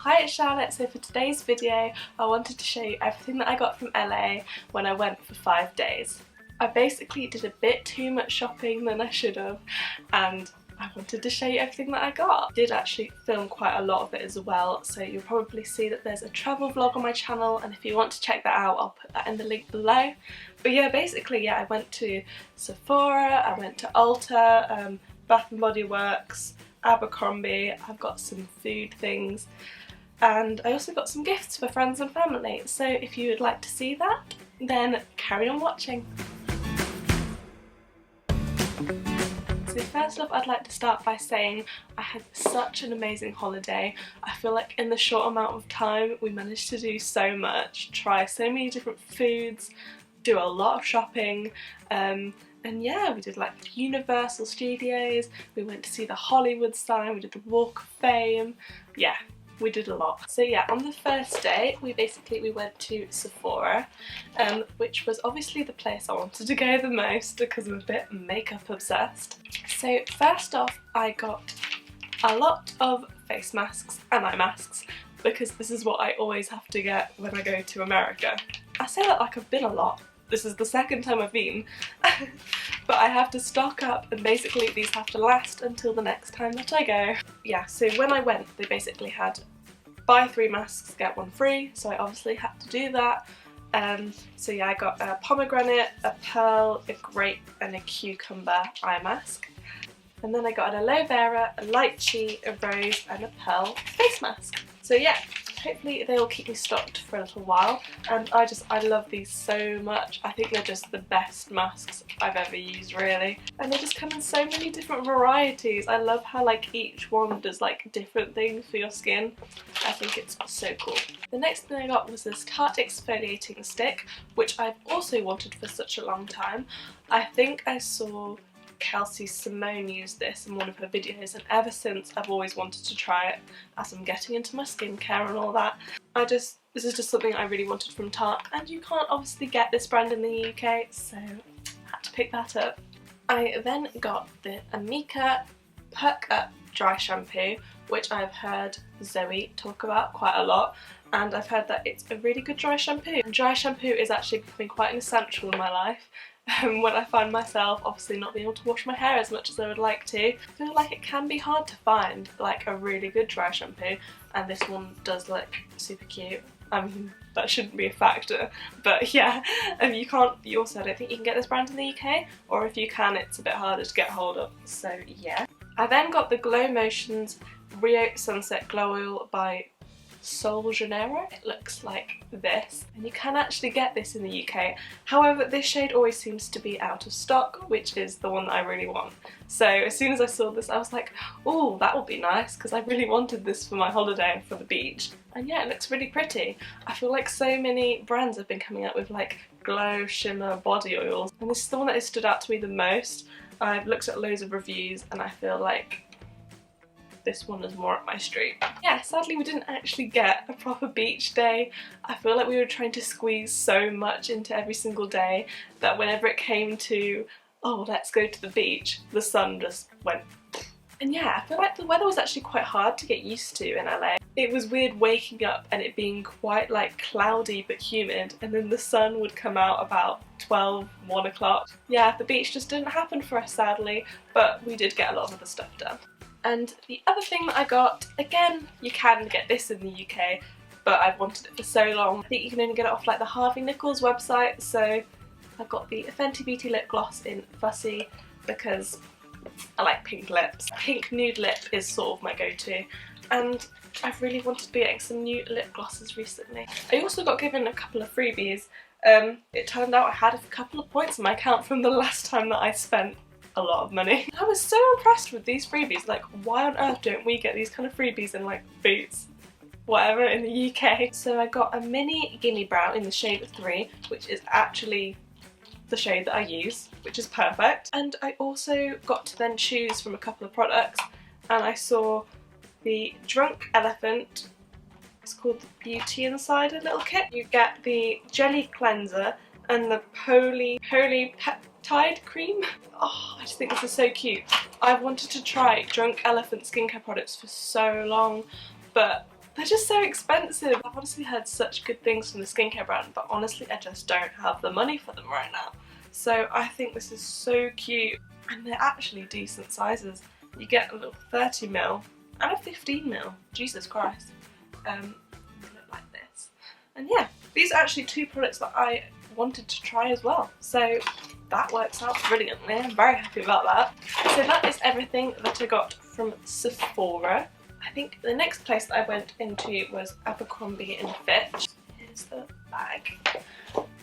Hi, it's Charlotte. So for today's video I wanted to show you everything that I got from LA when I went for 5 days. I basically did a bit too much shopping than I should have, and I wanted to show you everything that I got. I did actually film quite a lot of it as well, so you'll probably see that there's a travel vlog on my channel, and if you want to check that out I'll put that in the link below. But yeah, basically I went to Sephora, I went to Ulta, Bath & Bodyworks, Abercrombie. I've got some food things, and I also got some gifts for friends and family, so if you would like to see that, then carry on watching. So first off, I'd like to start by saying I had such an amazing holiday. I feel like in the short amount of time we managed to do so much, try so many different foods, do a lot of shopping, and yeah, we did like Universal Studios, we went to see the Hollywood sign, we did the Walk of Fame, yeah, we did a lot. So yeah, on the first day we went to Sephora, which was obviously the place I wanted to go the most because I'm a bit makeup obsessed. So first off, I got a lot of face masks and eye masks because this is what I always have to get when I go to America. I say that like I've been a lot. This is the second time I've been, but I have to stock up, and basically these have to last until the next time that I go. Yeah, so when I went they basically had buy 3 masks get 1 free, so I obviously had to do that. So yeah, I got a pomegranate, a pearl, a grape and a cucumber eye mask. And then I got an aloe vera, a lychee, a rose and a pearl face mask. So yeah, hopefully they'll keep me stocked for a little while, and I love these so much. I think they're just the best masks I've ever used, really. And they just come in so many different varieties. I love how like each one does like different things for your skin. I think it's so cool. The next thing I got was this Tarte exfoliating stick, which I've also wanted for such a long time. I think I saw Kelsey Simone used this in one of her videos, and ever since I've always wanted to try it as I'm getting into my skincare and all that. This is just something I really wanted from Tarte, and you can't obviously get this brand in the UK, so I had to pick that up. I then got the Amika Perk Up Dry Shampoo, which I've heard Zoe talk about quite a lot, and I've heard that it's a really good dry shampoo. And dry shampoo is actually becoming quite an essential in my life. When I find myself obviously not being able to wash my hair as much as I would like to, I feel like it can be hard to find like a really good dry shampoo, and this one does look super cute. I mean, that shouldn't be a factor, but yeah, you also, I don't think you can get this brand in the UK, or if you can it's a bit harder to get hold of, so yeah. I then got the Glow Motions Rio Sunset Glow Oil by Sol Janeiro. It looks like this, and you can actually get this in the UK. However, this shade always seems to be out of stock, which is the one that I really want. So as soon as I saw this I was like, oh, that would be nice, because I really wanted this for my holiday for the beach. And yeah, it looks really pretty. I feel like so many brands have been coming out with like glow shimmer body oils, and this is the one that has stood out to me the most. I've looked at loads of reviews and I feel like this one is more up my street. Yeah, sadly we didn't actually get a proper beach day. I feel like we were trying to squeeze so much into every single day that whenever it came to, oh, let's go to the beach, the sun just went. And yeah, I feel like the weather was actually quite hard to get used to in LA. It was weird waking up and it being quite like cloudy but humid, and then the sun would come out about 12, 1 o'clock. Yeah, the beach just didn't happen for us sadly, but we did get a lot of other stuff done. And the other thing that I got, again, you can get this in the UK, but I've wanted it for so long. I think you can only get it off like the Harvey Nichols website, so I got the Fenty Beauty lip gloss in Fussy because I like pink lips. Pink nude lip is sort of my go-to, and I've really wanted to be getting some new lip glosses recently. I also got given a couple of freebies. It turned out I had a couple of points in my account from the last time that I spent a lot of money. I was so impressed with these freebies. Like, why on earth don't we get these kind of freebies in like Boots, whatever, in the UK? So I got a mini Gimme Brow in the shade 3, which is actually the shade that I use, which is perfect. And I also got to then choose from a couple of products, and I saw the Drunk Elephant, it's called the Beauty Insider little kit. You get the Jelly Cleanser and the Polypeptide Cream. Oh, I just think this is so cute. I've wanted to try Drunk Elephant skincare products for so long, but they're just so expensive. I've honestly heard such good things from the skincare brand, but honestly I just don't have the money for them right now. So I think this is so cute, and they're actually decent sizes. You get a little 30ml and a 15ml. Jesus Christ. They look like this. And yeah, these are actually two products that I wanted to try as well. So that works out brilliantly. I'm very happy about that. So that is everything that I got from Sephora. I think the next place that I went into was Abercrombie and Fitch. Here's the bag.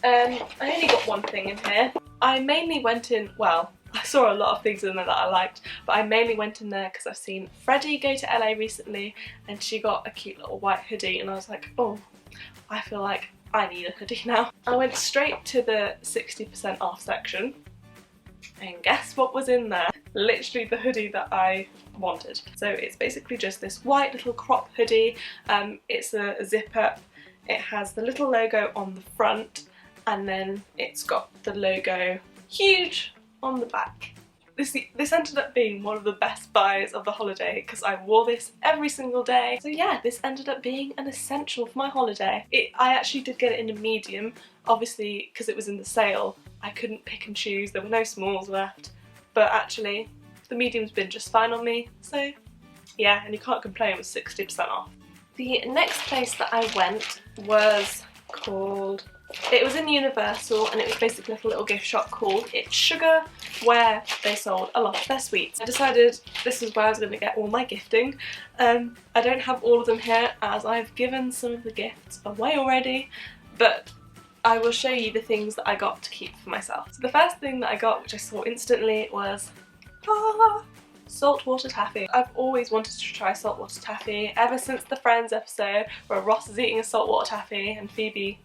I only got one thing in here. I mainly went in, well, I saw a lot of things in there that I liked, but I mainly went in there because I've seen Freddie go to LA recently and she got a cute little white hoodie and I was like, oh, I feel like I need a hoodie now. I went straight to the 60% off section and guess what was in there? Literally the hoodie that I wanted. So it's basically just this white little crop hoodie. It's a zip up. It has the little logo on the front and then it's got the logo huge on the back. This ended up being one of the best buys of the holiday because I wore this every single day. So yeah, this ended up being an essential for my holiday. I actually did get it in a medium, obviously because it was in the sale. I couldn't pick and choose, there were no smalls left, but actually the medium's been just fine on me, so yeah, and you can't complain with 60% off. The next place that I went was called, it was in Universal and it was basically like a little gift shop called It's Sugar, where they sold a lot of their sweets. I decided this is where I was going to get all my gifting. I don't have all of them here as I've given some of the gifts away already, but I will show you the things that I got to keep for myself. So the first thing that I got, which I saw instantly, was saltwater taffy. I've always wanted to try saltwater taffy ever since the Friends episode where Ross is eating a saltwater taffy and Phoebe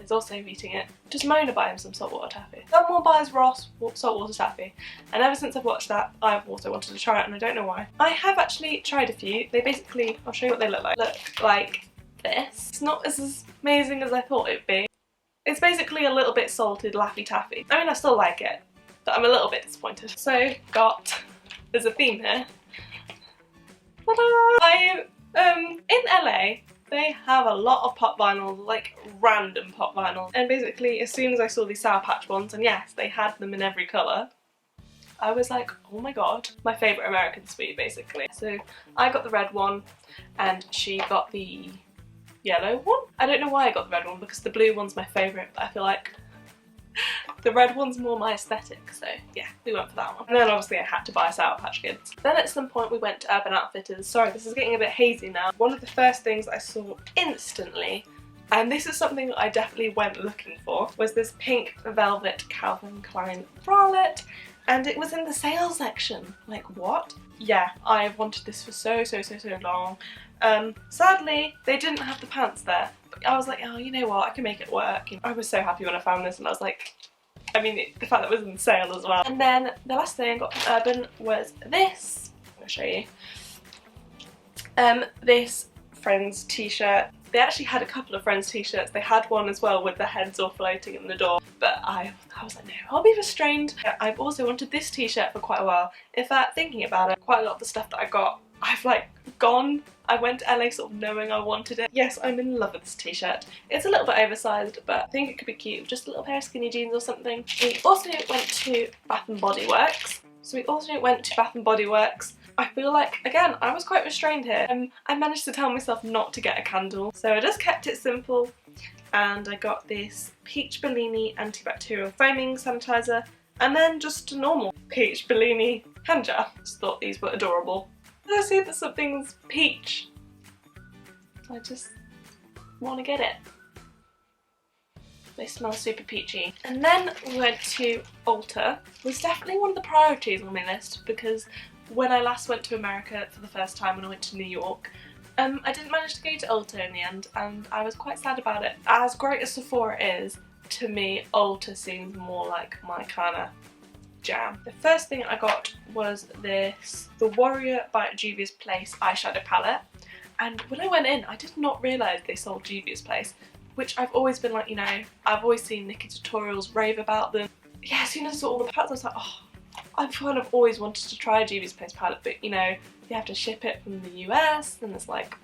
is also eating it. Just Mona buy him some saltwater taffy. Someone buys Ross saltwater taffy, and ever since I've watched that I've also wanted to try it and I don't know why. I have actually tried a few. They basically, I'll show you what they look like. Look like this. It's not as amazing as I thought it would be. It's basically a little bit salted Laffy Taffy. I mean, I still like it, but I'm a little bit disappointed. So there's a theme here. Ta-da! In LA, they have a lot of pop vinyls, like random pop vinyls. And basically, as soon as I saw these Sour Patch ones, and yes, they had them in every colour, I was like, oh my god, my favourite American sweet, basically. So I got the red one, and she got the yellow one. I don't know why I got the red one, because the blue one's my favourite, but I feel like the red one's more my aesthetic, so yeah, we went for that one. And then obviously I had to buy Sour Patch Kids. Then at some point we went to Urban Outfitters. Sorry, this is getting a bit hazy now. One of the first things I saw instantly, and this is something that I definitely went looking for, was this pink velvet Calvin Klein bralette, and it was in the sale section. Like, what? Yeah, I've wanted this for so long. Sadly, they didn't have the pants there. But I was like, oh, you know what, I can make it work. I was so happy when I found this, and I was like, I mean, the fact that it was in sale as well. And then the last thing I got from Urban was this. I'll show you. This Friends t-shirt. They actually had a couple of Friends t-shirts. They had one as well with the heads all floating in the door. But I was like, no, I'll be restrained. I've also wanted this t-shirt for quite a while. In fact, thinking about it, quite a lot of the stuff that I got, I've like gone. I went to LA sort of knowing I wanted it. Yes, I'm in love with this t-shirt. It's a little bit oversized, but I think it could be cute. Just a little pair of skinny jeans or something. We also went to Bath and Bodyworks. I feel like, again, I was quite restrained here. I managed to tell myself not to get a candle, so I just kept it simple, and I got this Peach Bellini antibacterial foaming sanitizer, and then just a normal Peach Bellini hand gel. Just thought these were adorable. And I see that something's peach. I just want to get it. They smell super peachy. And then we went to Ulta. It was definitely one of the priorities on my list because when I last went to America for the first time when I went to New York, I didn't manage to go to Ulta in the end, and I was quite sad about it. As great as Sephora is, to me, Ulta seems more like my kind of jam. The first thing I got was this The Warrior by Juvia's Place eyeshadow palette, and when I went in I did not realise they sold Juvia's Place, which I've always been like, you know, I've always seen Nikki tutorials rave about them. Yeah, as soon as I saw all the palettes I was like, oh, I've kind of always wanted to try a Juvia's Place palette, but you know, you have to ship it from the US and it's like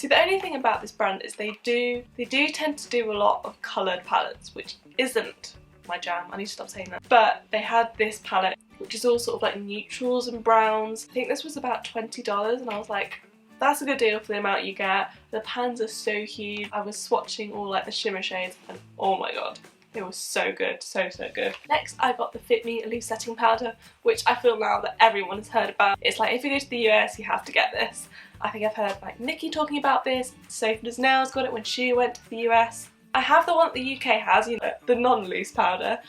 See, the only thing about this brand is they do tend to do a lot of coloured palettes, which isn't my jam. I need to stop saying that. But they had this palette, which is all sort of like neutrals and browns. I think this was about $20 and I was like, that's a good deal for the amount you get. The pans are so huge. I was swatching all like the shimmer shades and oh my god, it was so good, so good. Next I got the Fit Me Loose Setting Powder, which I feel now that everyone has heard about. It's like if you go to the US you have to get this. I think I've heard like Nikki talking about this, Sophie Does Nails got it when she went to the US. I have the one that the UK has, you know, the non-loose powder,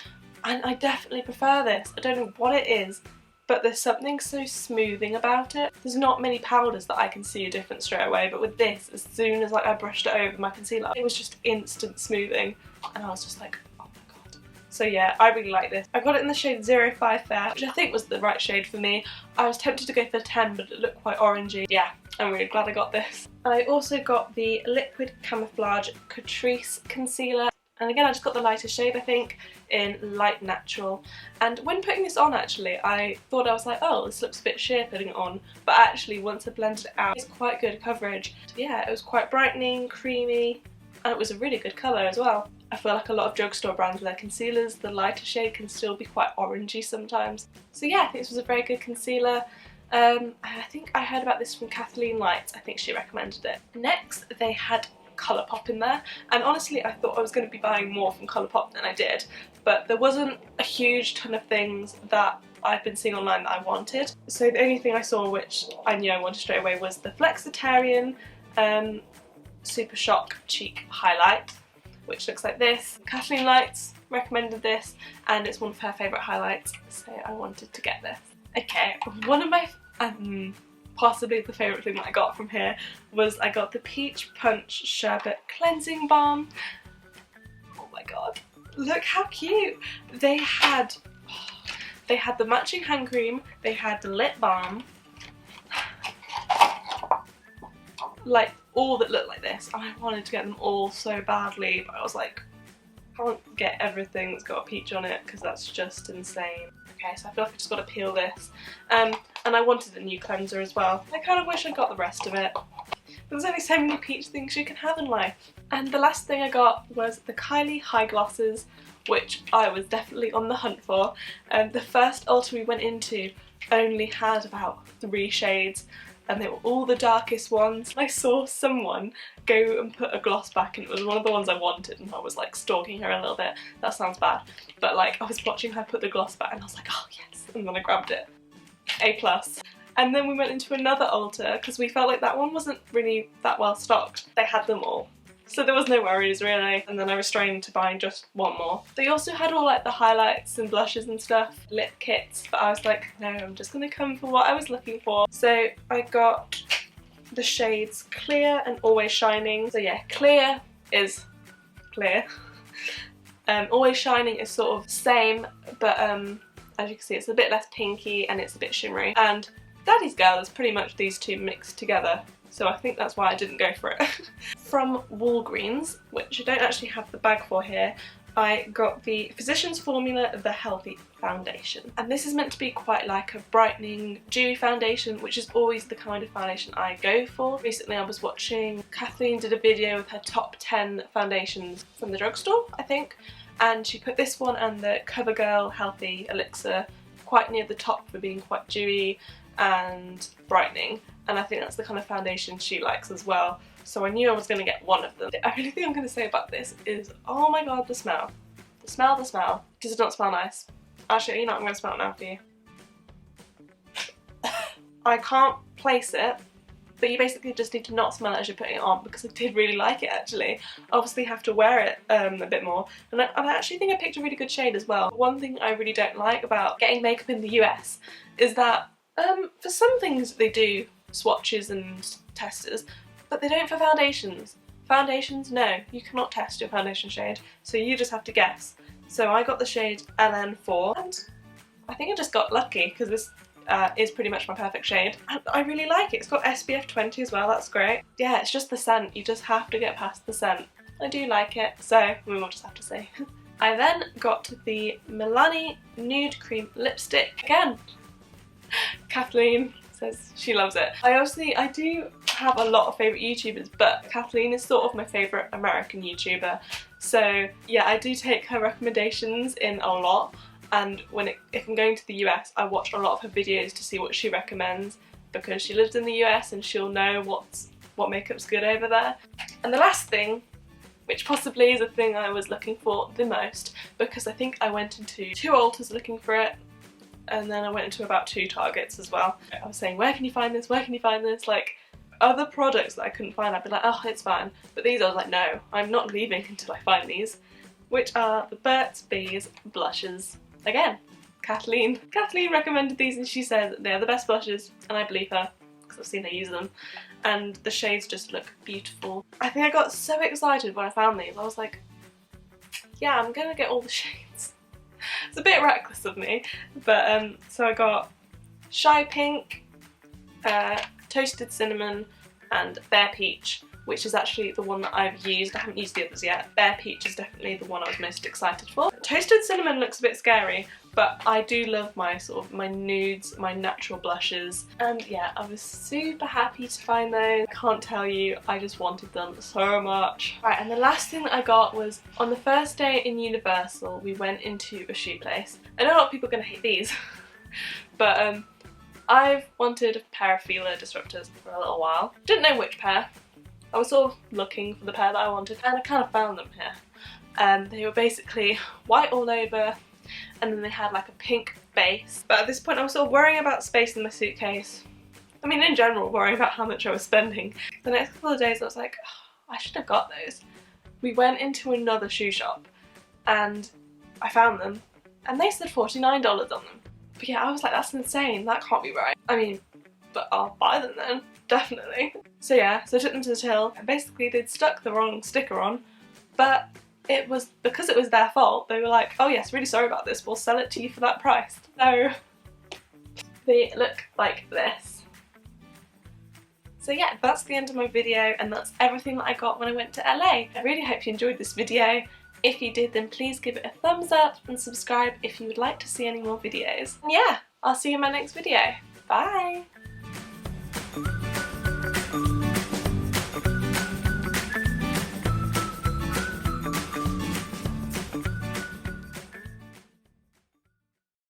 and I definitely prefer this. I don't know what it is, but there's something so smoothing about it. There's not many powders that I can see a difference straight away, but with this, as soon as like I brushed it over my concealer, it was just instant smoothing, and I was just like, oh my god. So yeah, I really like this. I got it in the shade 05 Fair, which I think was the right shade for me. I was tempted to go for the 10, but it looked quite orangey. Yeah, I'm really glad I got this. I also got the Liquid Camouflage Catrice Concealer. And again, I just got the lighter shade, I think, in Light Natural. And when putting this on, actually, I thought, I was like, oh, this looks a bit sheer putting it on. But actually, once I blended it out, it's quite good coverage. So yeah, it was quite brightening, creamy, and it was a really good colour as well. I feel like a lot of drugstore brands with their concealers, the lighter shade can still be quite orangey sometimes. So yeah, I think this was a very good concealer. I think I heard about this from Kathleen Lights. I think she recommended it. Next, they had Colourpop in there, and honestly I thought I was going to be buying more from Colourpop than I did, but there wasn't a huge ton of things that I've been seeing online that I wanted. So the only thing I saw which I knew I wanted straight away was the Flexitarian Super Shock Cheek Highlight, which looks like this. Kathleen Lights recommended this and it's one of her favourite highlights, so I wanted to get this. Okay, one of my possibly the favourite thing that I got from here was I got the Peach Punch Sherbet Cleansing Balm. Oh my god, look how cute! They had the matching hand cream, they had the lip balm, like all that looked like this. I wanted to get them all so badly, but I was like, I can't get everything that's got a peach on it because that's just insane. Okay, so I feel like I just got to peel this. And I wanted a new cleanser as well. I kind of wish I got the rest of it. There's only so many peach things you can have in life. And the last thing I got was the Kylie High Glosses, which I was definitely on the hunt for. The first Ulta we went into only had about 3 shades, and they were all the darkest ones. I saw someone go and put a gloss back and it was one of the ones I wanted, and I was like stalking her a little bit. That sounds bad, but like I was watching her put the gloss back and I was like, oh yes, and then I grabbed it. A+. And then we went into another Ulta because we felt like that one wasn't really that well stocked. They had them all, so there was no worries really, and then I restrained to buying just one more. They also had all like the highlights and blushes and stuff, lip kits, but I was like, no, I'm just gonna come for what I was looking for. So I got the shades Clear and Always Shining. So yeah, Clear is clear. Always Shining is sort of same, but as you can see it's a bit less pinky and it's a bit shimmery. And Daddy's Girl is pretty much these two mixed together, so I think that's why I didn't go for it. From Walgreens, which I don't actually have the bag for here, I got the Physicians Formula The Healthy Foundation. And this is meant to be quite like a brightening, dewy foundation, which is always the kind of foundation I go for. Recently I was watching, Kathleen did a video with her top 10 foundations from the drugstore, I think, and she put this one and the CoverGirl Healthy Elixir quite near the top for being quite dewy and brightening, and I think that's the kind of foundation she likes as well, so I knew I was going to get one of them. The only thing I'm going to say about this is, oh my god, the smell. The smell. Does it not smell nice? Actually, you know what, I'm going to smell it now for you. I can't place it, but you basically just need to not smell it as you're putting it on, because I did really like it actually. I obviously have to wear it a bit more, and I actually think I picked a really good shade as well. One thing I really don't like about getting makeup in the US is that for some things they do swatches and testers, but they don't for foundations. Foundations, no, you cannot test your foundation shade, so you just have to guess. So I got the shade LN4, and I think I just got lucky because this is pretty much my perfect shade. And I really like it. It's got SPF 20 as well, that's great. Yeah, it's just the scent. You just have to get past the scent. I do like it, so we will just have to see. I then got the Milani Nude Cream Lipstick. Again, Kathleen says she loves it. I do have a lot of favourite YouTubers, but Kathleen is sort of my favourite American YouTuber. So yeah, I do take her recommendations in a lot, and if I'm going to the US, I watch a lot of her videos to see what she recommends, because she lives in the US and she'll know what makeup's good over there. And the last thing, which possibly is a thing I was looking for the most, because I think I went into 2 Ultas looking for it, and then I went into about 2 Targets as well. I was saying, where can you find this, where can you find this? Like, other products that I couldn't find, I'd be like, oh, it's fine. But these I was like, no, I'm not leaving until I find these, which are the Burt's Bees blushes. Again, Kathleen. Kathleen recommended these and she says they're the best blushes, and I believe her because I've seen her use them, and the shades just look beautiful. I think I got so excited when I found these. I was like, yeah, I'm gonna get all the shades. It's a bit reckless of me, but so I got Shy Pink, Toasted Cinnamon and Bare Peach, which is actually the one that I've used. I haven't used the others yet. Bare Peach is definitely the one I was most excited for. Toasted Cinnamon looks a bit scary, but I do love my my nudes, my natural blushes, and yeah, I was super happy to find those. I can't tell you, I just wanted them so much. Right, and the last thing that I got was on the first day in Universal, we went into a shoe place. I know a lot of people are going to hate these, but I've wanted a pair of Fila disruptors for a little while. Didn't know which pair. I was sort of looking for the pair that I wanted, and I kind of found them here. They were basically white all over, and then they had like a pink base. But at this point I was sort of worrying about space in my suitcase. I mean, in general, worrying about how much I was spending. The next couple of days I was like, oh, I should have got those. We went into another shoe shop and I found them, and they said $49 on them. But yeah, I was like, that's insane, that can't be right. I mean, but I'll buy them then, definitely. So yeah, so I took them to the till, and basically they'd stuck the wrong sticker on, but it was because it was their fault. They were like, oh yes, really sorry about this, we'll sell it to you for that price. So they look like this. So yeah, that's the end of my video, and that's everything that I got when I went to LA. I really hope you enjoyed this video. If you did, then please give it a thumbs up and subscribe if you would like to see any more videos. And yeah, I'll see you in my next video. Bye!